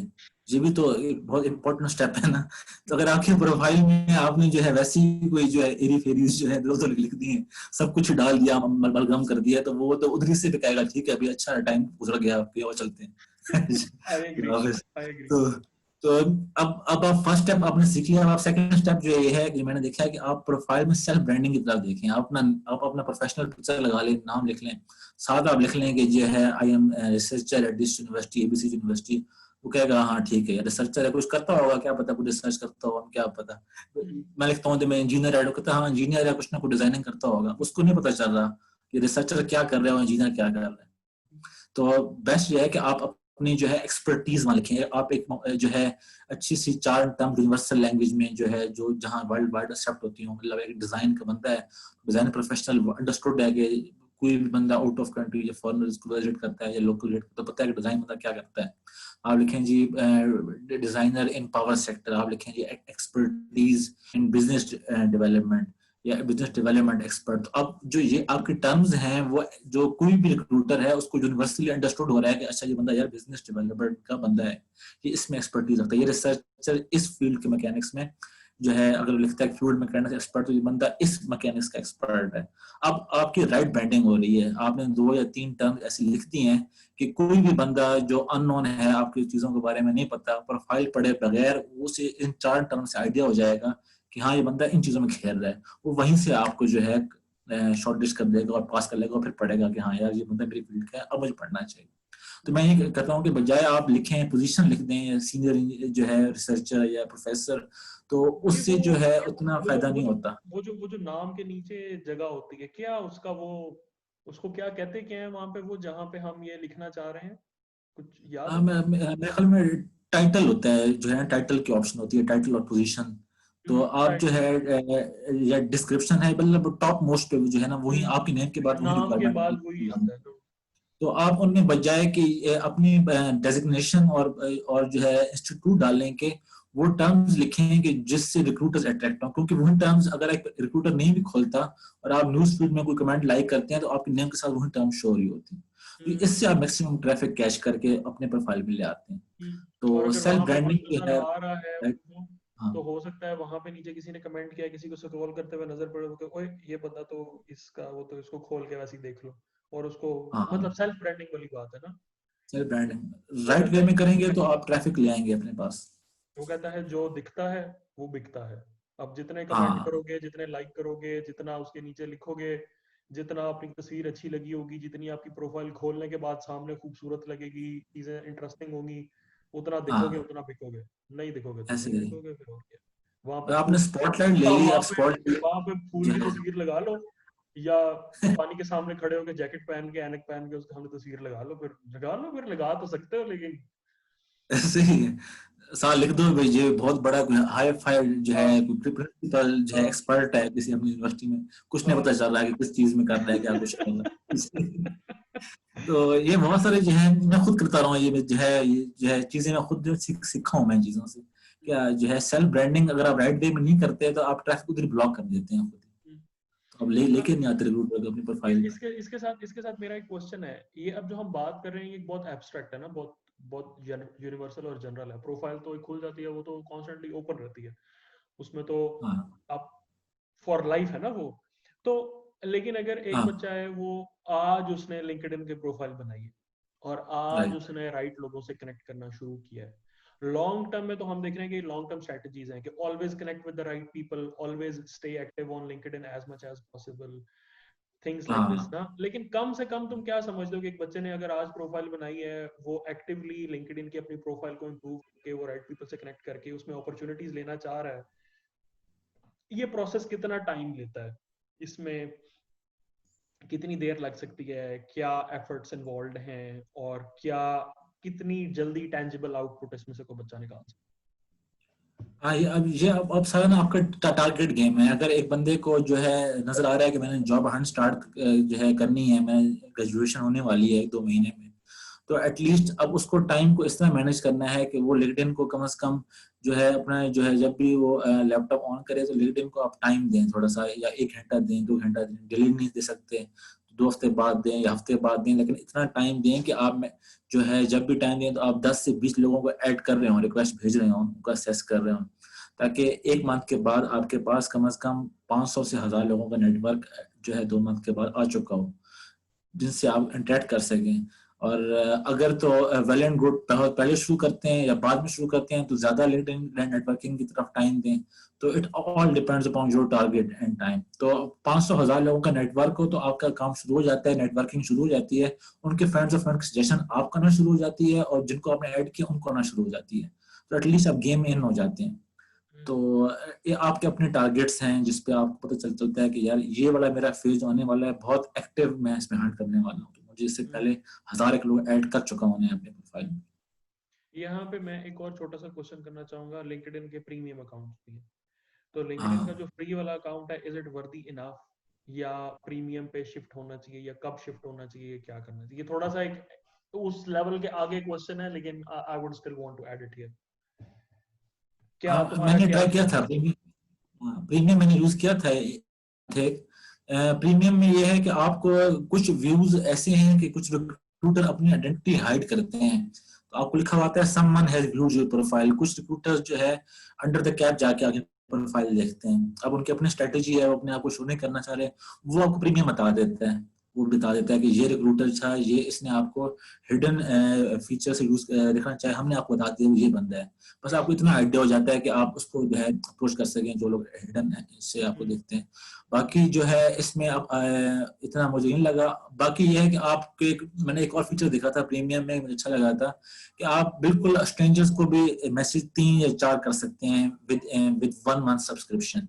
ये भी तो एक बहुत इंपॉर्टेंट स्टेप है ना। तो अगर आपकी प्रोफाइल में आपने जो है वैसी कोई जो है एरी फेरीज जो है दो तो लिख दी है, सब कुछ डाल दिया, बलगम कर दिया, तो वो तो उधरी से भी कहेगा ठीक है अभी अच्छा टाइम गुजर गया, आपके और चलते आई एग्री, हैं ऑफिस। I agree. तो तो अब आप फर्स्ट स्टेप आपने सीख लिया। अब आप सेकंड स्टेप जो ये है कि मैंने देखा है कि आप प्रोफाइल में सेल्फ ब्रांडिंग की तरफ देखें। आप अपना प्रोफेशनल पिक्चर लगा लें, नाम लिख लें, साथ आप लिख लें कि जो है I am researcher at this university, ABC university. वो कहेगा हाँ ठीक है, रिसर्चर है, कुछ करता होगा, क्या पता कुछ रिसर्च करता होगा, क्या पता। मैं लिखता हूँ मैं इंजीनियर है, कहता हाँ इंजीनियर है, कुछ ना कुछ डिजाइनिंग करता होगा, उसको नहीं पता चल रहा कि रिसर्चर क्या कर रहा है और इंजीनियर क्या कर रहा है। तो बेस्ट ये है कि आप अपनी जो है एक्सपर्टीज वहां लिखें। आप एक जो है अच्छी सी चार टर्म यूनिवर्सल लैंग्वेज में जो है, जो जहां वर्ल्ड वाइड एक्सेप्ट होती हो, मतलब एक डिजाइन का बंदा है, डिजाइन प्रोफेशनल अंडरस्टूड है कि कोई भी बंदा आउट ऑफ कंट्री या फॉरेनर इसको विजिट करता है या लोकल विजिट करता है, तो पता है कि डिजाइन बंदा क्या करता है। आप लिखें जी डिजाइनर इन पावर सेक्टर, आप लिखें जी एक्सपर्टीज इन बिजनेस डेवलपमेंट या बिजनेस डेवलपमेंट एक्सपर्ट। तो अब जो ये आपके टर्म्स हैं वो जो कोई भी रिक्रूटर है उसको यूनिवर्सली अंडरस्टूड हो रहा है कि अच्छा ये बंदा यार बिजनेस डेवलपमेंट का बंदा है, ये इसमें एक्सपर्टीज रखता है, ये रिसर्चर इस फील्ड के मैकेनिक्स में जो है, अगर लिखता है फ्लूइड मैकेनिक्स एक्सपर्ट तो ये बंदा इस मैकेनिक्स का एक्सपर्ट है। अब आपकी राइट ब्रांडिंग हो रही है, आपने 2 या 3 टर्म ऐसी लिख दी हैं कि कोई भी बंदा जो अननोन है, आपकी चीजों के बारे में नहीं पता, प्रोफाइल पढ़े बगैर उसे इन 4 टर्म से आइडिया हो जाएगा कि हाँ ये बंदा इन चीजों में खेल रहा है। वो वहीं से आपको जो है शॉर्टलिस्ट कर देगा और पास कर लेगा, और फिर पढ़ेगा कि हाँ यार ये बंदा मेरी फील्ड का है, अब मुझे पढ़ना चाहिए। तो मैं ये कहता हूँ कि बजाय आप लिखें पोजीशन लिख दें सीनियर जो है रिसर्चर या प्रोफेसर, तो ये उससे जो है उतना वो जो फायदा वो नहीं जो होता। वो जो नाम के नीचे जगह होती है, क्या उसका वो, उसको क्या कहते क्या है वहां पे, वो जहाँ पे हम ये लिखना चाह रहे हैं, कुछ याद है? मेरे ख्याल में टाइटल होता है, जो है टाइटल की ऑप्शन होती है, टाइटल और पोजीशन। तो आप जो है टाइटल। या डिस्क्रिप्शन है, मतलब टॉप मोस्ट पे जो है ना, वही आपकी नेम के बाद वही नाम के रिक्वायरमेंट बाद वही होगी। आता है तो। तो आप उनमें बजाय कि अपनी डेजिग्नेशन और जो है इंस्टीट्यूट डालने के, वो टर्म्स लिखें कि जिससे रिक्रूटर्स अट्रैक्ट हो, क्योंकि वही टर्म्स अगर एक रिक्रूटर नहीं भी खोलता और आप न्यूज फीड में कोई कमेंट लाइक करते हैं तो आपके नेम के साथ वही टर्म शो हो रही होती है। तो इससे आप मैक्सिमम ट्रैफिक कैच करके अपने प्रोफाइल में ले आते हैं। और तो अगर सेल्फ वहां पे कोई ब्रांडिंग जो नजर है, आ रहा है उनको, हाँ तो हो सकता है वहां पे नीचे किसी ने कमेंट किया, किसी को स्क्रॉल करते हुए नजर पड़े तो ओए ये बंदा तो इसका, वो तो इसको खोल के वैसे ही देख लो, और उसको, मतलब हाँ सेल्फ ब्रांडिंग वाली बात है ना। सेल्फ ब्रांडिंग वो राइट कहता वे है, में करेंगे तो आप ट्रैफिक ले आएंगे अपने पास। वो कहता है जो दिखता है वो बिकता है। अब जितने कमेंट हाँ करोगे, जितने लाइक करोगे, जितना उसके नीचे लिखोगे, जितना अपनी तस्वीर अच्छी लगी होगी, जितनी आपकी प्रोफाइल खोलने के बाद सामने खूबसूरत लगेगी, चीजें इंटरेस्टिंग होंगी, उतना दिखोगे हाँ उतना बिकोगे। नहीं दिखोगे तो ऐसे नहीं ही। बिकोगे, फिर और क्या। वहां और पे आपने फूल, स्पॉटलाइट ले ली, वहां अब पे स्पॉट वहां पे फूल जो की है तस्वीर लगा लो, या पानी के सामने खड़े होकर जैकेट पहन के, ऐनक पहन के उसके सामने तस्वीर लगा लो, फिर लगा लो, फिर लगा तो सकते हो लेकिन। ऐसे ही है। साथ लिख दो भाई ये बहुत बड़ा हाई फाई जो है हाँ, प्रिंसिपल जो है हाँ, एक्सपर्ट है किसी अपनी यूनिवर्सिटी में, कुछ नहीं हाँ। पता चल रहा है कि किस चीज में कर रहा है, क्या कुछ कर रहा है। तो ये बहुत सारे जो है मैं खुद करता रहा हूँ, ये जो है चीजें मैं खुद जो सीखा हूँ मैं इन चीजों से। क्या जो है सेल्फ ब्रांडिंग अगर आप राइट वे में नहीं करते तो आप ट्रैफिक उधर ब्लॉक कर देते हैं खुद ही। तो अब हाँ, लेके नहीं आते रिक्रूटर को अपनी प्रोफाइल में। इसके साथ मेरा एक क्वेश्चन है। ये अब जो हम बात कर रहे हैं ये बहुत एब्स्ट्रैक्ट है ना, बहुत बहुत यूनिवर्सल और जनरल है। प्रोफाइल तो एक खुल जाती है, वो तो कॉन्स्टेंटली ओपन रहती है, उसमें तो हाँ आप फॉर लाइफ है ना वो। तो लेकिन अगर एक हाँ बच्चा है, वो आज उसने लिंक्डइन के प्रोफाइल बनाई है और आज राइट उसने राइट लोगों से कनेक्ट करना शुरू किया है, लॉन्ग टर्म में तो हम देख रहे हैं कि लॉन्ग टर्म स्ट्रेटजीज हैं कि always connect with the right people, always stay active on LinkedIn as much as possible, things like this हाँ ना। लेकिन कम से कम तुम क्या समझते हो कि एक बच्चे ने अगर आज प्रोफाइल बनाई है, वो एक्टिवली लिंक्डइन की अपनी प्रोफाइल को इम्प्रूव करके, वो राइट पीपल से कनेक्ट करके उसमें अपॉर्चुनिटीज लेना चाह रहा है, ये प्रोसेस कितना टाइम लेता है, इसमें कितनी देर लग सकती है, क्या एफर्ट्स इन्वॉल्व हैं, और क्या कितनी जल्दी टेंजिबल आउटपुट इसमें से कोई बच्चा निकाल सकता हाँ अब सारा ना आपका टारगेट गेम है। अगर एक बंदे को जो है नजर आ रहा है कि मैंने जॉब हंट स्टार्ट जो है करनी है, मैं ग्रेजुएशन होने वाली है 1-2 महीने में, तो एटलीस्ट अब उसको टाइम को इस तरह मैनेज करना है कि वो लिंक्डइन को कम से कम जो है अपना जो है जब भी वो लैपटॉप ऑन करे तो लिंक्डइन को आप टाइम दें थोड़ा सा, या 1 घंटा दें 2 घंटा दें, डेली नहीं दे सकते, 2 हफ्ते बाद दें या हफ्ते बाद दें, लेकिन इतना टाइम दें कि आप जो है जब भी टाइम दें तो आप 10 से 20 लोगों को ऐड कर रहे हो, रिक्वेस्ट भेज रहे हो, उनका असेस कर रहे हो, ताकि 1 मंथ के बाद आपके पास कम से कम 500 से 1000 लोगों का नेटवर्क जो है 2 मंथ के बाद आ चुका हो, जिनसे आप इंटरेक्ट कर सकें। और अगर तो वेल एंड गुड पहले शुरू करते हैं या बाद में शुरू करते हैं तो ज्यादा लिंक्डइन नेटवर्किंग की तरफ टाइम दें। तो it all depends upon your target and time. तो 500-1000 लोगों का नेटवर्क हो तो आपका काम शुरू हो जाता है, नेटवर्किंग शुरू हो जाती है, उनके फ्रेंड्स और फ्रेंड्स सजेशन आपको आना शुरू हो जाती है, और जिनको आपने ऐड किया उनको आना शुरू हो जाती है। तो एटलीस्ट आप गेम इन हो जाते हैं। है। तो ये आपके अपने टारगेट्स हैं जिस पे आपको पता चलता है कि यार ये वाला मेरा फेज आने वाला है, बहुत एक्टिव मैं इसमें हंट करने वाला हूँ, तो मुझे इससे हम्म, पहले 1000 एक लोग ऐड कर चुका हूँ अपने प्रोफाइल हम्म। में। यहाँ पे मैं एक और छोटा सा क्वेश्चन करना चाहूंगा। लिंक्डइन के प्रीमियम अकाउंट भी हैं, तो लिंक्डइन का हाँ जो फ्री वाला अकाउंट है, इज इट वर्दी इनफ, या प्रीमियम पे शिफ्ट होना चाहिए, या कब शिफ्ट होना चाहिए, क्या करना चाहिए? थोड़ा सा एक उस लेवल के आगे क्वेश्चन है, लेकिन I would still want to add it here. क्या हाँ तुम्हारा मैंने क्या? ट्राई किया था प्रीमियम। हाँ, प्रीमियम मैंने यूज किया था। थे प्रीमियम में ये है कि आपको कुछ व्यूज ऐसे हैं कि कुछ रिक्रूटर अपनी आइडेंटिटी हाइड करते हैं, तो आपको लिखा हुआ आता है someone has viewed your profile. कुछ रिक्रूटर्स जो है अंडर द कैप जाके आगे प्रोफाइल देखते हैं, अब उनकी अपनी स्ट्रेटेजी है, वो अपने आप को शो नहीं करना चाह रहे, वो आपको प्रीमियम बता देता है। वो बता देता है कि ये रिक्रूटर था, ये इसने आपको हिडन फीचर से यूज दिखाना चाहे, हमने आपको बता दिया ये बंदा है। बस आपको इतना आइडिया हो जाता है कि आप उसको जो है अप्रोच कर सकें, जो लोग हिडन है इससे आपको हम्म, देखते हैं। बाकी जो है इसमें अब इतना मुझे नहीं लगा। बाकी ये है कि आपके मैंने एक और फीचर देखा था प्रीमियम में, मुझे अच्छा लगा था कि आप बिल्कुल स्ट्रेंजर्स को भी मैसेज 3 या 4 कर सकते हैं विद विद 1 मंथ सब्सक्रिप्शन।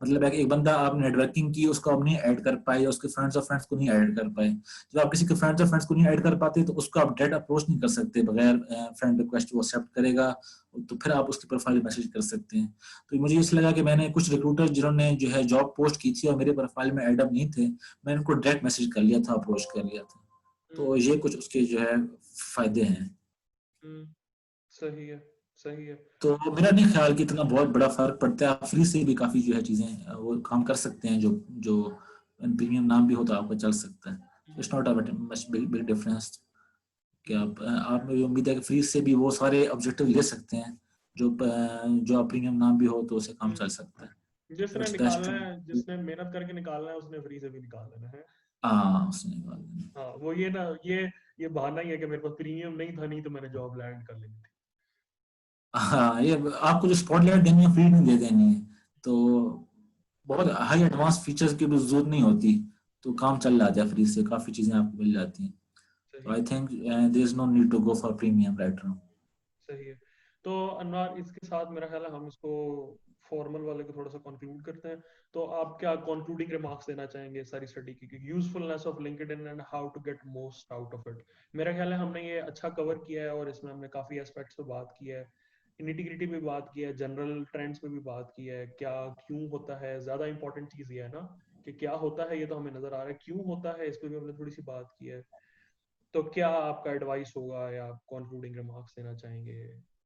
मतलब है कि एक बंदा आप नेटवर्किंग की उसको आप नहीं ऐड कर पाए, या उसके फ्रेंड्स और फ्रेंड्स को नहीं ऐड कर पाए, जब आप किसी के फ्रेंड्स और फ्रेंड्स को नहीं ऐड कर पाते तो उसको आप डायरेक्ट अप्रोच नहीं कर सकते, बगैर फ्रेंड रिक्वेस्ट वो एक्सेप्ट करेगा, तो फिर आप उसकी प्रोफाइल मैसेज कर सकते हैं। तो मुझे इसलिए लगा कि मैंने कुछ रिक्रूटर जिन्होंने जो है जॉब पोस्ट की थी और मेरे प्रोफाइल में एडअप नहीं थे, मैंने उनको डायरेक्ट मैसेज कर लिया था, अप्रोच कर लिया था। हम्म, तो ये कुछ उसके जो है फायदे हैं। हम्म। सही है, सही है। तो मेरा नहीं ख्याल कि इतना बहुत बड़ा फर्क पड़ता है, आप फ्री से भी काफी जो है चीजें वो काम कर सकते हैं, जो जो प्रीमियम नाम भी हो तो आपको चल सकता है। It's not a much big big difference. कि हम्म, आप में उम्मीद है कि फ्री से भी वो सारे ऑब्जेक्टिव ले सकते हैं, जो जो आप प्रीमियम नाम भी हो तो उसे काम चल हम्म। सकता है। तो जिसने इट्स बेस्ट निकालना टू। है, जिसने मेहनत करके निकालना है, उसने फ्री से भी निकाल लेना है। हाँ उसने बात नहीं। हाँ, वो ये ना, ये बहाना ही है कि मेरे पास प्रीमियम नहीं था, नहीं तो मैंने जॉब लैंड कर लेनी थी। हाँ ये आपको जो स्पॉटलाइट देनी है फ्री नहीं दे देनी है, तो बहुत हाई एडवांस फीचर्स की भी जरूरत नहीं होती, तो काम चल जाता है, फ्री से काफी चीजें आपको मिल जाती हैं। तो सही आई है, think there is no need to go for premium right now. सही है। तो अनवर, इसके साथ मेरा ख्याल है हम इसको फॉर्मल वाले को थोड़ा सा कंक्लूड करते हैं। तो आप क्या कंक्लूडिंग रिमार्क्स देना चाहेंगे सारी स्टडी की, usefulness of LinkedIn and how to get most out of it? मेरा ख्याल है हमने ये अच्छा कवर किया है, और इसमें हमने काफी एस्पेक्ट्स पे बात की है, निटी-ग्रिटी पे बात की है, जनरल ट्रेंड्स पे भी बात की है, क्या क्यों होता है, ज्यादा इंपॉर्टेंट चीज ये है ना कि क्या होता है, ये तो हमें नजर आ रहा है, क्यों होता है इस पे भी हमने थोड़ी सी बात की है। तो क्या आपका एडवाइस होगा या आप कंक्लूडिंग रिमार्क्स देना चाहेंगे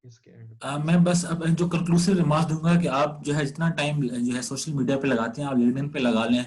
इसके एंड पे? मैं बस अब जो कंक्लूसिव रिमार्क दूंगा कि आप जो है जितना टाइम जो है सोशल मीडिया पे लगाते हैं आप लिंक्डइन पे लगा लें।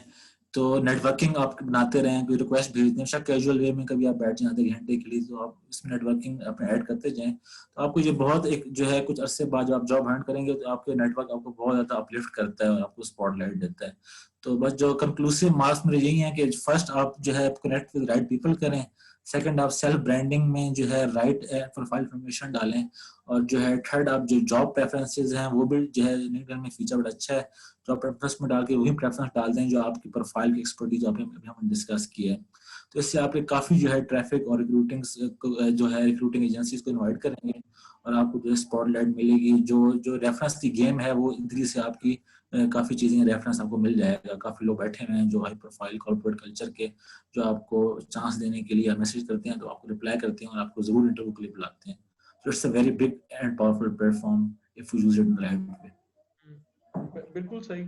तो नेटवर्किंग आप बनाते रहें, कोई रिक्वेस्ट भेज दें, शायद कैजुअल वे में कभी आप बैठ जाएं आधे घंटे के लिए, तो आप इसमें नेटवर्किंग अपने ऐड करते जाएं। तो आपको ये बहुत एक जो है कुछ अरसे बाद जब आप जॉब हंट करेंगे तो आपके नेटवर्क आपको बहुत ज्यादा अपलिफ्ट करता है और आपको स्पॉटलाइट देता है। तो बस जो कंक्लूसिव मार्क्स मेरे यही है कि फर्स्ट आप जो है कनेक्ट विद राइट पीपल करें। सेकंड, आप सेल्फ ब्रांडिंग में जो है राइट प्रोफाइल इन्फॉर्मेशन डालें। और जो है थर्ड, आप जो जॉब प्रेफरेंसेस हैं वो भी जो है लिंक्डइन में फीचर बड़ा अच्छा है, जॉब प्रेफरेंस में डाल के वही प्रेफरेंस डाल दें जो आपकी प्रोफाइल की एक्सपर्टीज आपने अभी हमने डिस्कस किया है। तो इससे आपके काफी जो है ट्रैफिक और रिक्रूटिंग जो है रिक्रूटिंग एजेंसीज को इनवाइट करेंगे और आपको जो है स्पॉटलाइट मिलेगी। जो जो रेफरेंस की गेम है वो इधर से आपकी काफी चीजें रेफरेंस आपको मिल जाएगा। काफी लोग बैठे हुए हैं जो हाई प्रोफाइल कॉर्पोरेट कल्चर के, जो आपको चांस देने के लिए मैसेज करते हैं तो आपको रिप्लाई करते हैं और आपको जरूर इंटरव्यू के लिए बुलाते हैं। So it's a very big and powerful platform if you use it in the right way. बिल्कुल सही।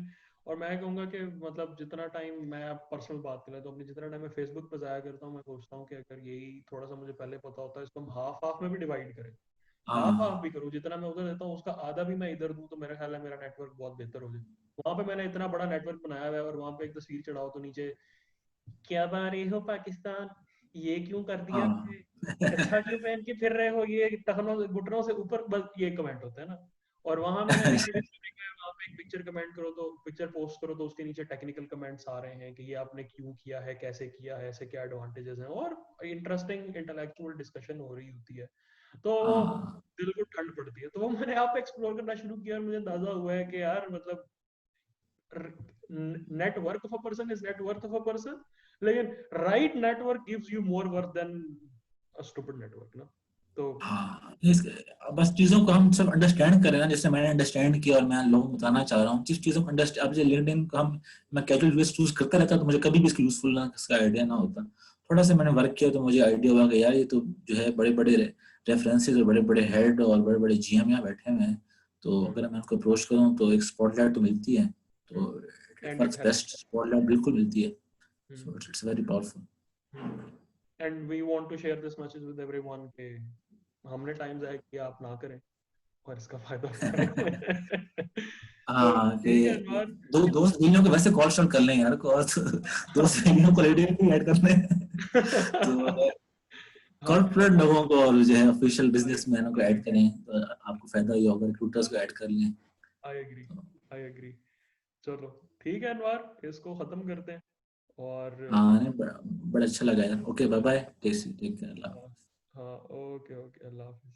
और मैं कहूँगा कि मतलब जितना टाइम मैं पर्सनल बात करें तो अपनी जितना टाइम मैं फेसबुक पर जाया करता हूँ, मैं सोचता हूँ कि अगर यही थोड़ा सा मुझे पहले पता होता है, इसको हम हाफ हाफ में भी डिवाइड करें, हाफ हाफ हाँ भी करूँ, जितना मैं उधर देता हूँ उसका आधा भी मैं इधर दूँ, तो मेरा ख्याल है मेरा नेटवर्क बहुत बेहतर हो जाए। वहां पे मैंने इतना बड़ा नेटवर्क बनाया हुआ है और वहां पे एक तस्वीर चढ़ाओ तो नीचे क्या बना रहे हो पाकिस्तान, ये क्यों कर दिया, हाँ कच्छा क्यों पहन के फिर रहे हो, ये टखनों से घुटनों से ऊपर, बस ये कमेंट होता है ना। और वहां मैंने लिंक्डइन पे देखा है, वहां पे एक पिक्चर कमेंट करो तो पिक्चर पोस्ट करो तो उसके नीचे टेक्निकल कमेंट्स आ रहे हैं कि ये आपने क्यों किया है, कैसे किया है, ऐसे क्या एडवांटेजेस हैं, और इंटरेस्टिंग इंटेलेक्चुअल डिस्कशन हो रही होती है। तो हाँ दिल को ठंड पड़ती है। तो वो मैंने आप एक्सप्लोर करना शुरू किया और मुझे अंदाजा हुआ है कि यार मतलब network of a person is net worth of a person, लेकिन right network gives you more worth than a stupid network ना। तो हाँ बस चीजों को हम सब अंडरस्टैंड करें ना, जैसे मैंने अंडरस्टैंड किया और मैं लोगों को बताना चाह रहा हूँ जिस चीजों को अंडरस्टैंड। अब जो लिंक्डइन को हम मैं कैजुअल बेस चूज करता रहता तो मुझे कभी भी इसकी यूजफुलनेस का आइडिया ना होता। थोड़ा सा मैंने वर्क किया तो मुझे आइडिया हुआ कि यार ये तो जो है बड़े बड़े रेफरेंसेस और बड़े बड़े हेड और बड़े बड़े जीएम यहाँ बैठे हुए हैं। तो अगर मैं उनको अप्रोच करूँ तो एक स्पॉटलाइट तो मिलती है। तो it and it works helps. Best, spotlight बिल्कुल मिलती है। So it's very powerful. And we want to share this message with everyone के हमने टाइम जाया किया, आप ना करें और इसका फायदा उठाएं। तो हाँ ठीक है कि अनवर। दो दोस्त बीवियों को वैसे कॉल शॉल कर लें यार को, और दोस्त बीवियों को रेडियो भी ऐड कर लें। तो हाँ कॉर्पोरेट लोगों को और जो है ऑफिशियल आई बिजनेसमैनों को ऐड करें तो आपको फायदा ही होगा, रिक्रूटर्स को ऐड कर लें। I agree, I agree. चलो ठीक है अनवर, इसको खत्म करते हैं। और हाँ नहीं, बड़ा अच्छा लगा यार। Okay bye bye, take care. हाँ हाँ, ओके ओके, अल्लाह हाफिज।